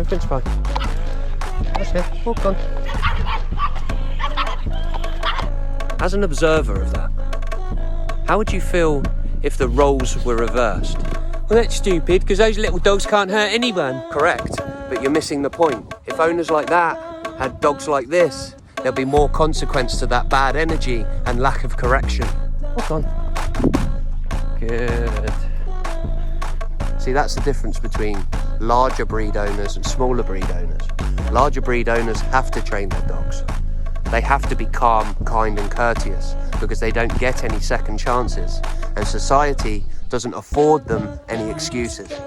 Everything's fine. That's it. Walk on. As an observer of that, how would you feel if the roles were reversed? Well, that's stupid, because those little dogs can't hurt anyone. Correct, but you're missing the point. If owners like that had dogs like this, there'll be more consequence to that bad energy and lack of correction. Walk on. Good. See, that's the difference between larger breed owners and smaller breed owners. Larger breed owners have to train their dogs. They have to be calm, kind and courteous because they don't get any second chances, and society doesn't afford them any excuses.